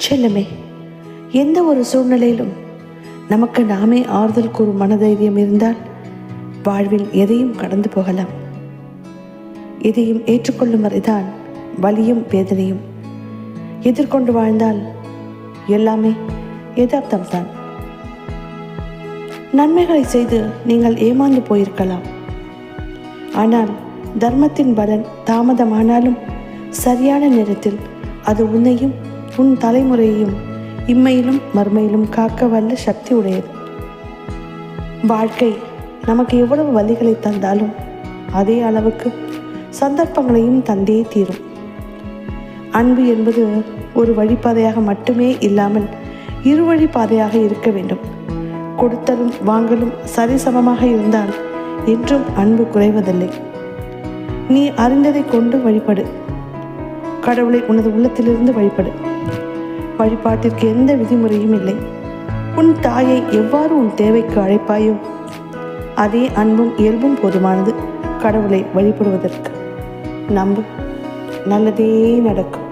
செல்லமே, எந்த ஒரு சூழ்நிலையிலும் நமக்கு நாமே ஆறுதல் கூறும் மனதைரியம் இருந்தால் வாழ்வில் எதையும் கடந்து போகலாம். எதையும் ஏற்றுக்கொள்ளும் வரைதான் வலியும் வேதனையும். எதிர்கொண்டு வாழ்ந்தால் எல்லாமே யதார்த்தம்தான். நன்மைகளை செய்து நீங்கள் ஏமாந்து போயிருக்கலாம். ஆனால் தர்மத்தின் பலன் தாமதமானாலும் சரியான நேரத்தில் அது உன்னையும் உன் தலைமுறையையும் இம்மையிலும் மறுமையிலும் காக்க வல்ல சக்தி உடையது. வாழ்க்கை நமக்கு எவ்வளவு வலிகளை தந்தாலும் அதே அளவுக்கு சந்தர்ப்பங்களையும் தந்தே தீரும். அன்பு என்பது ஒரு வழிப்பாதையாக மட்டுமே இல்லாமல் இருவழி பாதையாக இருக்க வேண்டும். கொடுத்தலும் வாங்கலும் சரிசமமாக இருந்தால் என்றும் அன்பு குறைவதில்லை. நீ அறிந்ததை கொண்டு வழிபடு. கடவுளை உனது உள்ளத்திலிருந்து வழிபடு. வழிபாட்டிற்கு எந்த விதிமுறையும் இல்லை. உன் தாயை எவ்வாறு உன் தேவைக்கு அழைப்பாயோ அதே அன்பும் இயல்பும் போதுமானது கடவுளை வழிபடுவதற்கு. நம்பு, நல்லதே நடக்கும்.